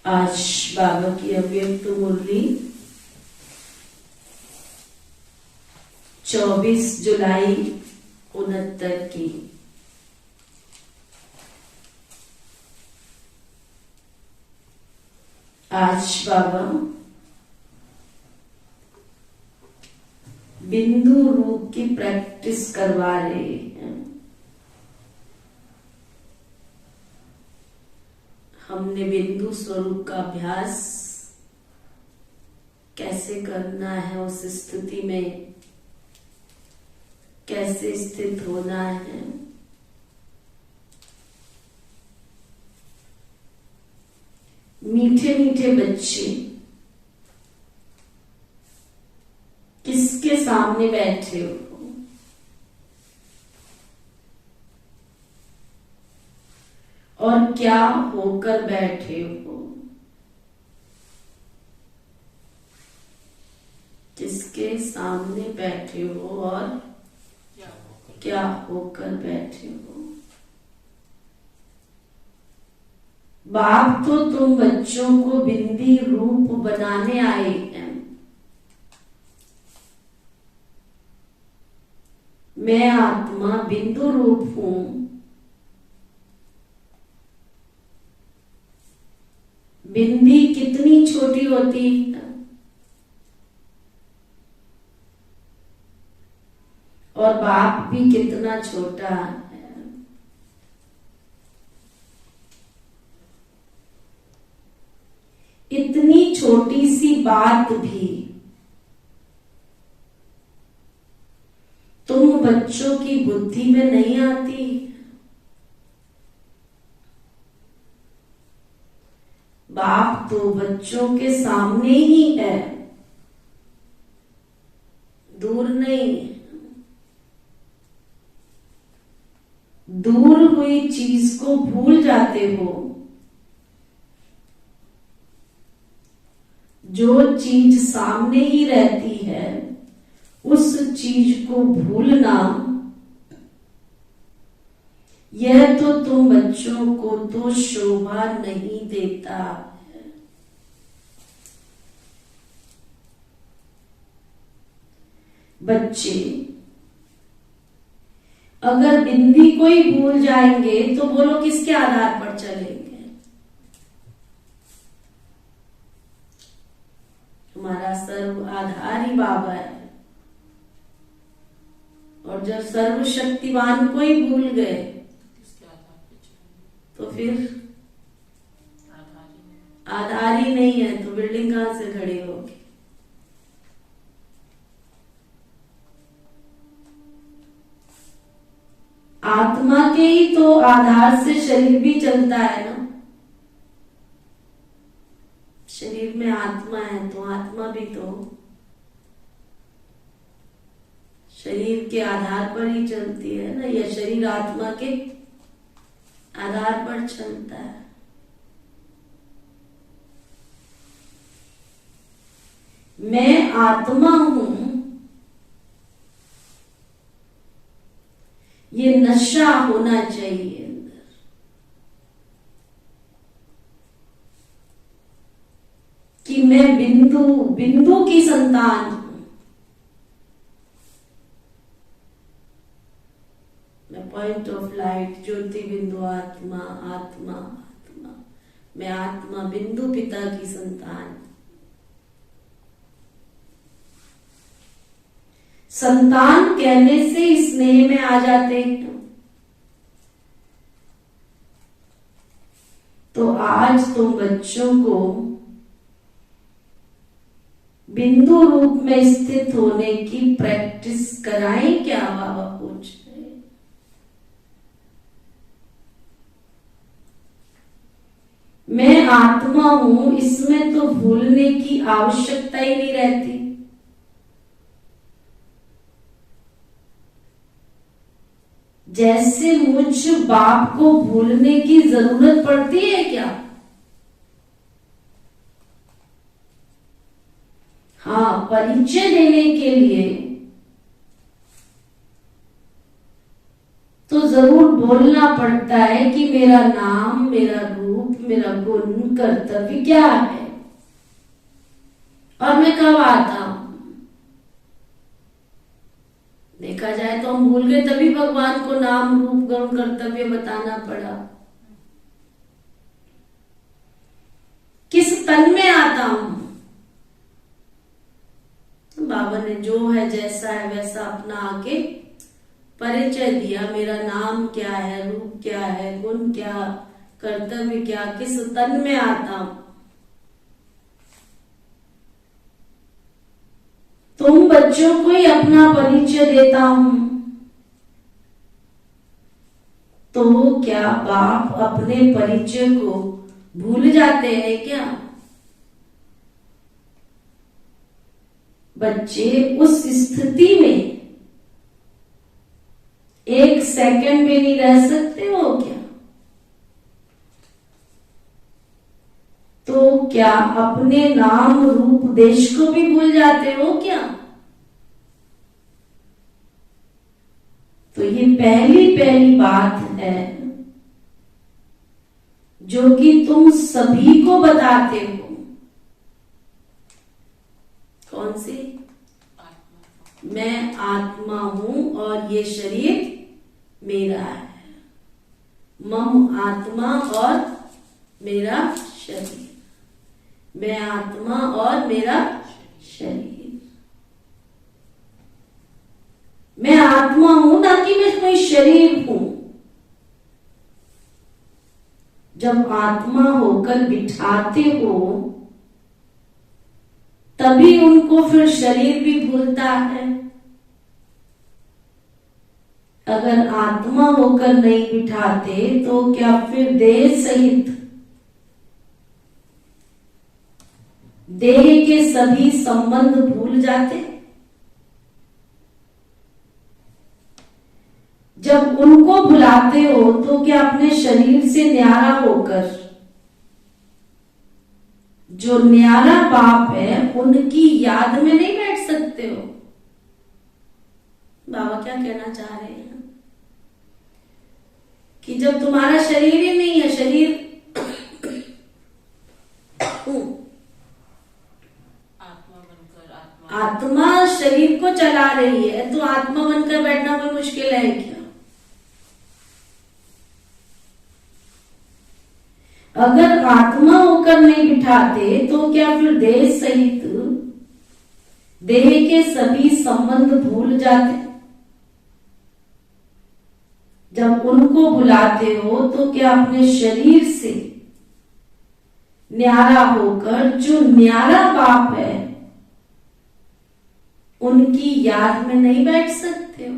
आज बाबा की अव्यक्त मुरली 24 जुलाई 69 की। आज बाबा बिंदु रूप की प्रैक्टिस करवा रहे हैं। हमने बिंदु स्वरूप का अभ्यास कैसे करना है, उस स्थिति में कैसे स्थित होना है, मीठे मीठे बच्चे किसके सामने बैठे हो और क्या होकर बैठे हो, किसके सामने बैठे हो और क्या होकर बैठे हो। बाप तो तुम बच्चों को बिंदी रूप बनाने आए हैं। मैं आत्मा बिंदु रूप हूं। बिंदी कितनी छोटी होती है और बाप भी कितना छोटा है। इतनी छोटी सी बात भी तुम बच्चों की बुद्धि में नहीं आती। बाप तो बच्चों के सामने ही है, दूर नहीं। दूर हुई चीज को भूल जाते हो। जो चीज सामने ही रहती है उस चीज को भूलना, यह तो तुम बच्चों को तो शोभा नहीं देता है। बच्चे अगर बिंदी को ही भूल जाएंगे तो बोलो किसके आधार पर चलेंगे। हमारा सर्व आधार ही बाबा है, और जब सर्वशक्तिवान को ही भूल गए तो फिर आधार ही नहीं है, तो बिल्डिंग कहां से खड़ी होगी। आत्मा के ही तो आधार से शरीर भी चलता है ना। शरीर में आत्मा है तो आत्मा भी तो शरीर के आधार पर ही चलती है ना, या शरीर आत्मा के आधार पर चलता है। मैं आत्मा हूं, ये नशा होना चाहिए अंदर कि मैं बिंदु की संतान हूं। मैं पॉइंट ऑफ लाइट, ज्योति बिंदु आत्मा आत्मा आत्मा। मैं आत्मा बिंदु पिता की संतान। संतान कहने से स्नेह में आ जाते हैं। तो आज तुम बच्चों को बिंदु रूप में स्थित होने की प्रैक्टिस कराएं क्या, बाबा पूछ रहे। मैं आत्मा हूं, इसमें तो भूलने की आवश्यकता ही नहीं रहती। जैसे मुझ बाप को भूलने की जरूरत पड़ती है क्या? हाँ, परिचय देने के लिए तो जरूर बोलना पड़ता है कि मेरा नाम, मेरा रूप, मेरा गुण कर्तव्य क्या है और मैं कब आता हूं। देखा जाए तो हम भूल गए, तभी भगवान को नाम रूप गुण कर्तव्य बताना पड़ा। किस तन में आता हूं। बाबा ने जो है जैसा है वैसा अपना आके परिचय दिया। मेरा नाम क्या है, रूप क्या है, गुण क्या, कर्तव्य क्या, किस तन में आता हूं। तुम बच्चों को ही अपना परिचय देता हूं, तो क्या बाप अपने परिचय को भूल जाते हैं क्या। बच्चे उस स्थिति में एक सेकंड भी नहीं रह सकते हो क्या। तो क्या अपने नाम रूप देश को भी भूल जाते हो क्या। तो ये पहली बात है जो कि तुम सभी को बताते हो। कौन सी। मैं आत्मा हूं और ये शरीर मेरा है। मम आत्मा और मेरा शरीर। मैं आत्मा और मेरा शरीर। मैं आत्मा हूं, ना कि मैं कोई शरीर हूं। जब आत्मा होकर बिठाते हो तभी उनको फिर शरीर भी भूलता है। अगर आत्मा होकर नहीं बिठाते तो क्या फिर देह सहित देह के सभी संबंध भूल जाते। जब उनको भुलाते हो तो क्या अपने शरीर से न्यारा होकर जो न्यारा बाप है उनकी याद में नहीं बैठ सकते हो। बाबा क्या कहना चाह रहे हैं कि जब तुम्हारा शरीर ही नहीं है, शरीर आत्मा शरीर को चला रही है, तो आत्मा बनकर बैठना कोई मुश्किल है क्या। अगर आत्मा होकर नहीं बिठाते तो क्या फिर देह सहित देह के सभी संबंध भूल जाते। जब उनको बुलाते हो तो क्या अपने शरीर से न्यारा होकर जो न्यारा बाप है उनकी याद में नहीं बैठ सकते हो।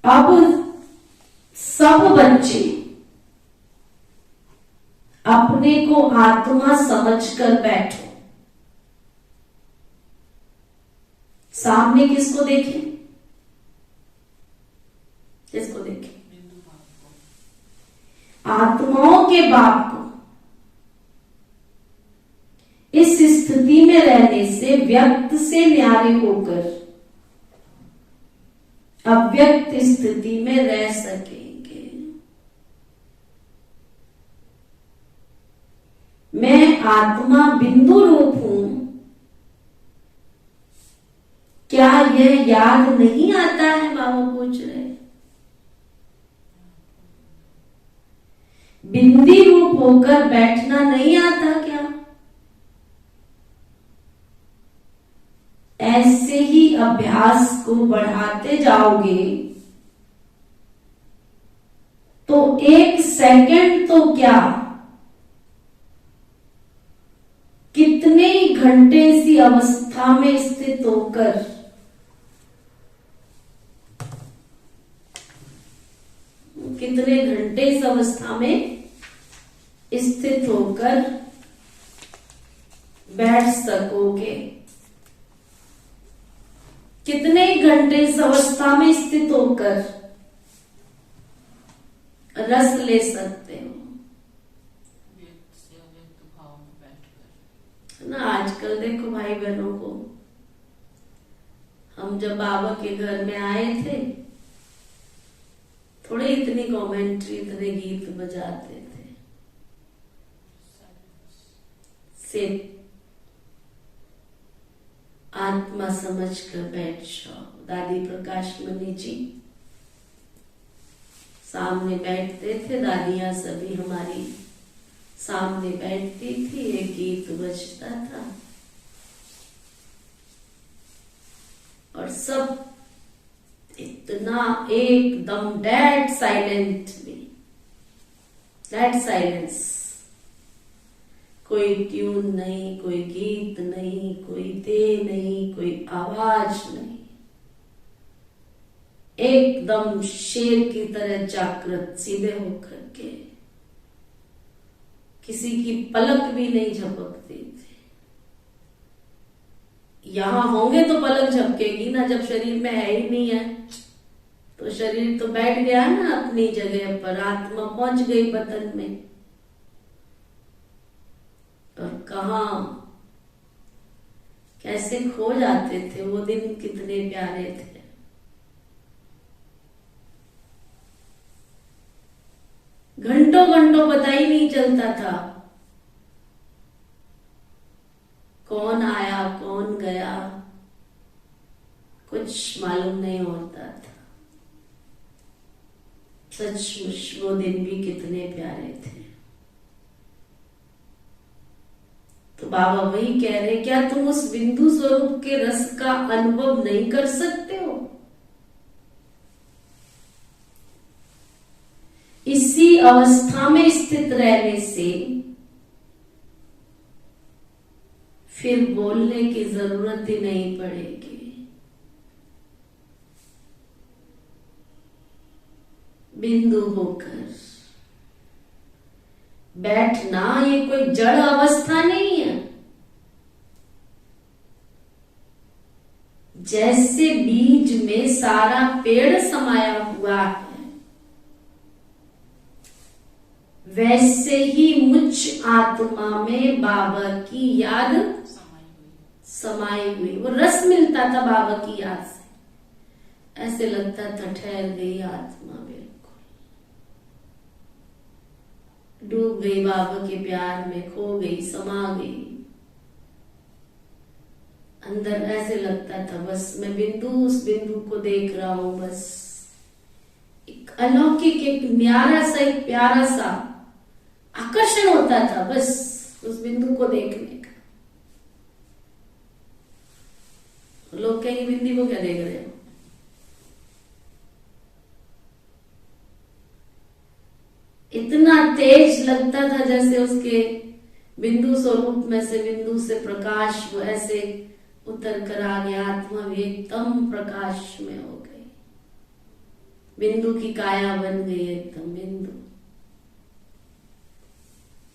अब सब बच्चे अपने को आत्मा समझकर बैठो। सामने किसको देखें, किसको देखें। आत्माओं के बाप को। इस स्थिति में रहने से व्यक्त से न्यारे होकर अव्यक्त स्थिति में रह सकेंगे। मैं आत्मा बिंदु रूप हूं, क्या यह याद नहीं आता है। बाबा पूछ रहे बिंदी रूप होकर बैठना नहीं आता क्या। ऐसे ही अभ्यास को बढ़ाते जाओगे तो एक सेकंड तो क्या कितने ही घंटे इसी अवस्था में स्थित होकर कितने घंटे इस अवस्था में स्थित होकर बैठ सकोगे। कितने घंटे इस अवस्था में स्थित होकर रस ले सकते हो ना। आजकल देखो भाई बहनों को, हम जब बाबा के घर में आए थे थोड़े इतनी कमेंट्री, इतने गीत बजाते थे। सिर्फ आत्मा समझ कर बैठ जाओ। दादी प्रकाश मणि जी सामने बैठते थे, दादियां सभी हमारी सामने बैठती थी, एक गीत बजता था और सब इतना एकदम डेड साइलेंट में, डेड साइलेंस, कोई ट्यून नहीं, कोई गीत नहीं, कोई दे नहीं, कोई आवाज नहीं, एकदम शेर की तरह जागृत सीधे होकर के, किसी की पलक भी नहीं झपकती थी। यहां होंगे तो पलक झपकेगी ना, जब शरीर में है ही नहीं है तो शरीर तो बैठ गया ना अपनी जगह पर, आत्मा पहुंच गई बदन में। और कहा कैसे खो जाते थे वो दिन, कितने प्यारे थे। घंटों घंटों पता ही नहीं चलता था कौन आया कौन गया, कुछ मालूम नहीं होता था। सचमुच वो दिन भी कितने प्यारे थे। तो बाबा वही कह रहे, क्या तुम उस बिंदु स्वरूप के रस का अनुभव नहीं कर सकते हो? इसी अवस्था में स्थित रहने से फिर बोलने की जरूरत ही नहीं पड़ेगी। बिंदु होकर बैठना ये कोई जड़ अवस्था नहीं है। जैसे बीज में सारा पेड़ समाया हुआ है, वैसे ही मुझ आत्मा में बाबा की याद समाई हुई। वो रस मिलता था बाबा की याद से, ऐसे लगता था ठहर गई आत्मा, बिल्कुल डूब गई बाबा के प्यार में, खो गई, समा गई अंदर। ऐसे लगता था बस मैं बिंदु, उस बिंदु को देख रहा हूं, बस एक अलौकिक, एक न्यारा सा, एक प्यारा सा आकर्षण होता था बस उस बिंदु को देखने का। लोग कहेंगे बिंदी को क्या देख रहे हो? इतना तेज लगता था जैसे उसके बिंदु स्वरूप में से, बिंदु से प्रकाश वो ऐसे उतर कर आ गया। आत्मा भी एकदम प्रकाश में हो गई, बिंदु की काया बन गई एकदम बिंदु।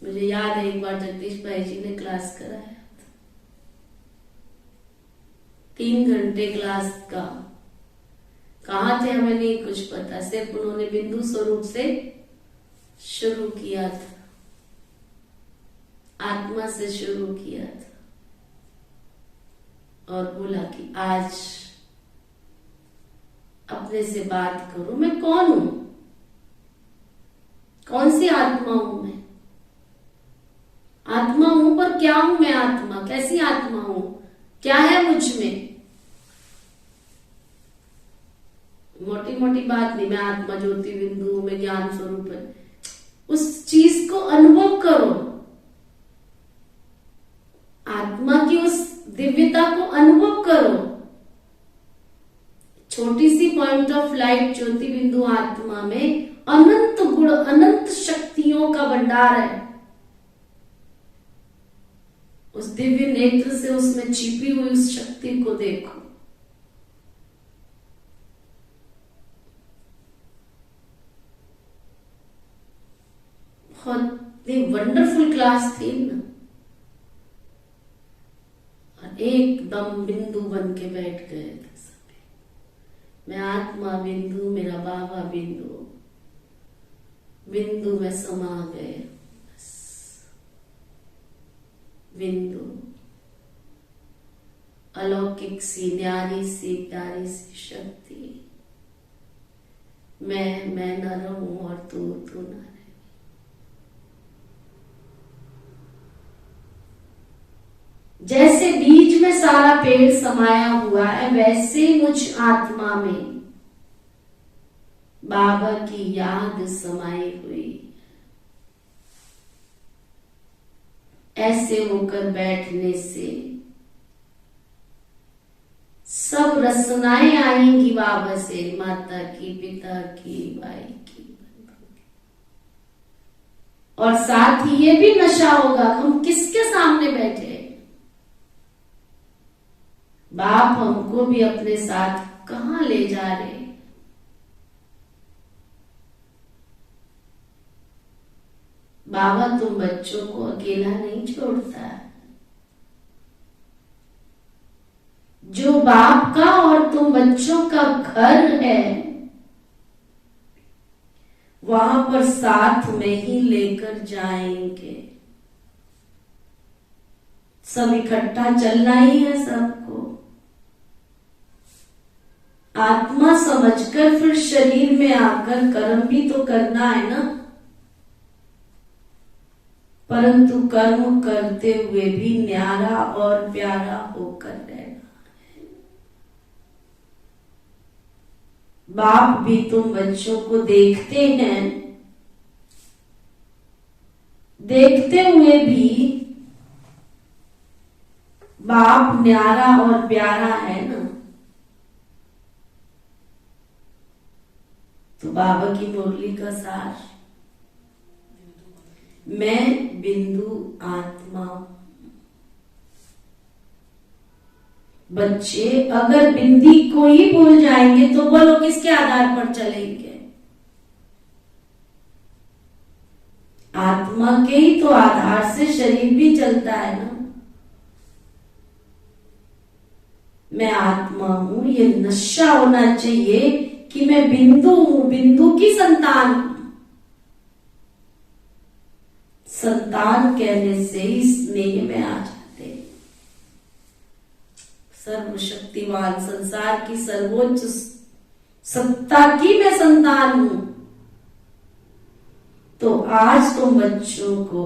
मुझे याद है एक बार जगदीश भाई जी ने क्लास कराया था, 3 घंटे क्लास का। कहाँ थे हमें नहीं कुछ पता, सिर्फ उन्होंने बिंदु स्वरूप से शुरू किया था, आत्मा से शुरू किया था और बोला कि आज अपने से बात करो, मैं कौन हूं, कौन सी आत्मा हूं मैं? आत्मा हूं पर क्या हूं मैं? आत्मा कैसी आत्मा हूं? क्या है मुझ में? मोटी मोटी बात नहीं, मैं आत्मा ज्योति बिंदु, मैं ज्ञान स्वरूप है। उस चीज को अनुभव करो, आत्मा की उस दिव्यता को अनुभव करो। छोटी सी पॉइंट ऑफ लाइट ज्योति बिंदु आत्मा में अनंत गुण, अनंत शक्तियों का भंडार है। उस दिव्य नेत्र से उसमें छिपी हुई उस शक्ति को देखो। बहुत ही वंडरफुल क्लास थी ना, और एकदम बिंदु बन के बैठ गए थे सभी। मैं आत्मा बिंदु, मेरा बाबा बिंदु, बिंदु में समा गए। बिंदु अलौकिक सी, न्यारी सी, प्यारी सी शक्ति, मैं न रहूं और तू न रहे। जैसे बीज में सारा पेड़ समाया हुआ है, वैसे मुझ आत्मा में बाबा की याद समाई हुई। ऐसे होकर बैठने से सब रसनाएं आएंगी बाबा से, माता की, पिता की, भाई की, बंधु की। और साथ ही ये भी नशा होगा, हम किसके सामने बैठे। बाप हमको भी अपने साथ कहां ले जा रहे। बाबा तुम बच्चों को अकेला नहीं छोड़ता। जो बाप का और तुम बच्चों का घर है, वहां पर साथ में ही लेकर जाएंगे। सब इकट्ठा चलना ही है सबको। आत्मा समझकर फिर शरीर में आकर कर्म भी तो करना है ना। परंतु कर्म करते हुए भी न्यारा और प्यारा होकर रहना है। बाप भी तुम बच्चों को देखते हैं, देखते हुए भी बाप न्यारा और प्यारा है ना। तो बाबा की मुरली का सार, मैं बिंदु आत्मा। बच्चे अगर बिंदी को ही भूल जाएंगे तो वो लोग किसके आधार पर चलेंगे। आत्मा के ही तो आधार से शरीर भी चलता है ना। मैं आत्मा हूं, ये नशा होना चाहिए कि मैं बिंदु हूं, बिंदु की संतान हूं। संतान कहने से ही स्नेह में आ जाते। सर्वशक्तिवान संसार की सर्वोच्च सत्ता की मैं संतान हूं। तो आज तुम बच्चों को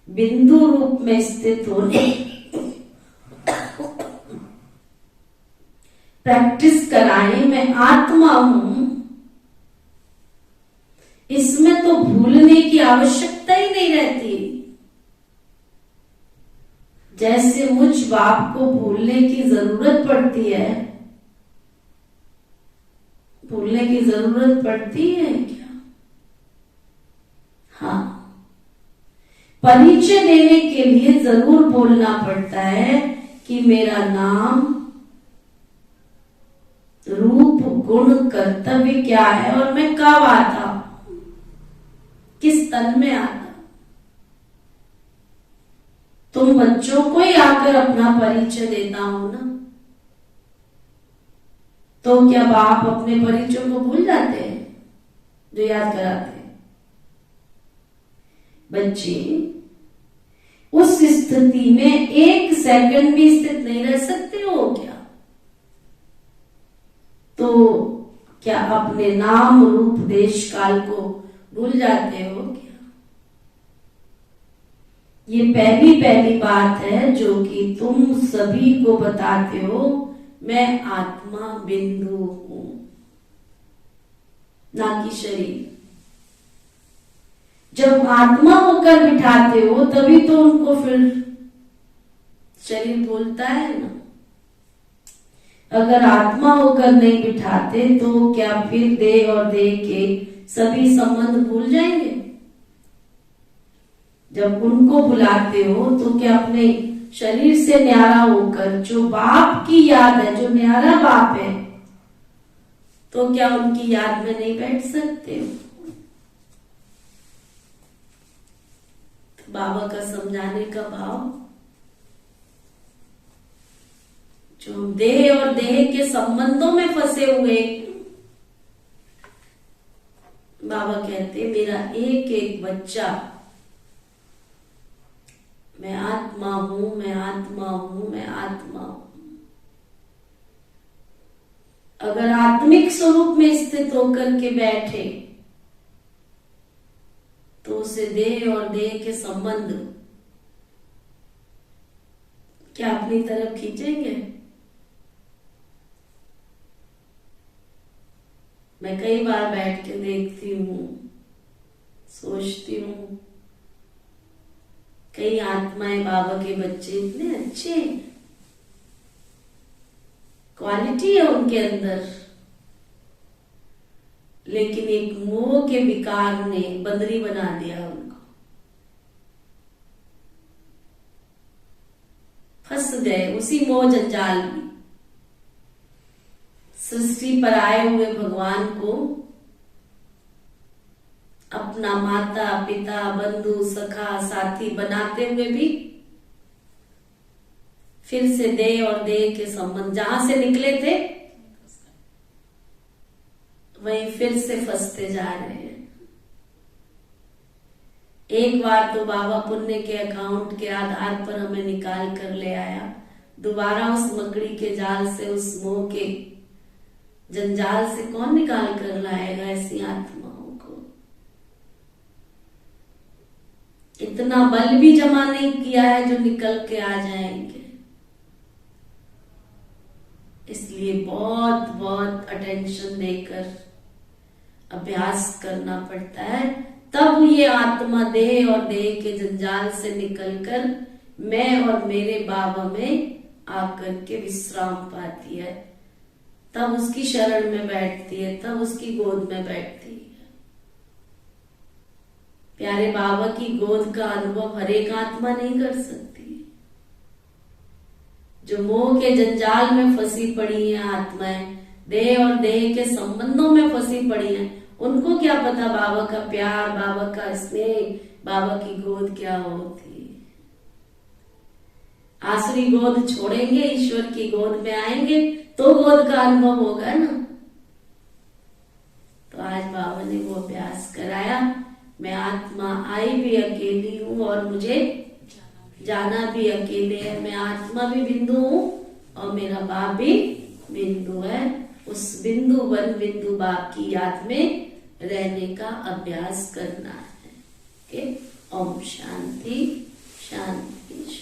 बिंदु रूप में स्थित होने प्रैक्टिस कराएं। मैं आत्मा हूं, इसमें तो भूलने की आवश्यकता ही नहीं रहती। जैसे मुझ बाप को भूलने की जरूरत पड़ती है, भूलने की जरूरत पड़ती है क्या? हाँ, परिचय देने के लिए जरूर बोलना पड़ता है कि मेरा नाम, रूप, गुण, कर्तव्य क्या है और मैं कब आता, किस तन में आता। तुम बच्चों को ही आकर अपना परिचय देता हूं ना। तो क्या बाप अपने परिचय को भूल जाते हैं जो याद कराते हैं? बच्चे उस स्थिति में एक सेकंड भी स्थित नहीं रह सकते हो क्या? तो क्या अपने नाम, रूप, देश, काल को भूल जाते हो क्या? ये पहली बात है जो कि तुम सभी को बताते हो। मैं आत्मा बिंदु हूं, ना कि शरीर। जब आत्मा होकर बिठाते हो तभी तो उनको फिर शरीर बोलता है ना। अगर आत्मा होकर नहीं बिठाते तो क्या फिर देह और देह के सभी संबंध भूल जाएंगे? जब उनको बुलाते हो तो क्या अपने शरीर से न्यारा होकर, जो बाप की याद है, जो न्यारा बाप है, तो क्या उनकी याद में नहीं बैठ सकते हो? तो बाबा का समझाने का भाव, जो हम देह और देह के संबंधों में फंसे हुए, बाबा कहते मेरा एक एक बच्चा, मैं आत्मा हूं, मैं आत्मा हूं, मैं आत्मा हूं। अगर आत्मिक स्वरूप में स्थित होकर के बैठे तो उसे देह और देह के संबंध क्या अपनी तरफ खींचेंगे? मैं कई बार बैठ के देखती हूँ, सोचती हूँ, कई आत्माएं बाबा के बच्चे इतने अच्छे, क्वालिटी है उनके अंदर, लेकिन एक मोह के विकार ने बंदरी बना दिया उनको। फंस गए उसी मोह जंजाल में। सृष्टि पर आए हुए भगवान को अपना माता पिता बंधु सखा साथी बनाते हुए भी फिर से देह और देह के संबंध जहां से निकले थे वहीं फिर से फंसते जा रहे हैं। एक बार तो बाबा पुण्य के अकाउंट के आधार पर हमें निकाल कर ले आया, दोबारा उस मकड़ी के जाल से, उस मोह के जंजाल से कौन निकाल कर लाएगा ऐसी आत्माओं को? इतना बल भी जमा नहीं किया है जो निकल के आ जाएंगे। इसलिए बहुत बहुत अटेंशन देकर अभ्यास करना पड़ता है, तब ये आत्मा देह और देह के जंजाल से निकलकर मैं और मेरे बाबा में आकर के विश्राम पाती है, तब उसकी शरण में बैठती है, तब उसकी गोद में बैठती है। प्यारे बाबा की गोद का अनुभव हर एक आत्मा नहीं कर सकती। जो मोह के जंजाल में फंसी पड़ी है आत्माएं, देह और देह के संबंधों में फंसी पड़ी हैं, उनको क्या पता बाबा का प्यार, बाबा का स्नेह, बाबा की गोद क्या होती है। आसुरी गोद छोड़ेंगे, ईश्वर की गोद में आएंगे तो गोद का अनुभव होगा ना। तो आज बाबा ने वो अभ्यास कराया। मैं आत्मा आई भी अकेली हूँ और मुझे जाना भी अकेले है। मैं आत्मा भी बिंदु हूँ और मेरा बाप भी बिंदु है। उस बिंदु वन बिंदु बाप की याद में रहने का अभ्यास करना है। ओम शांति शांति।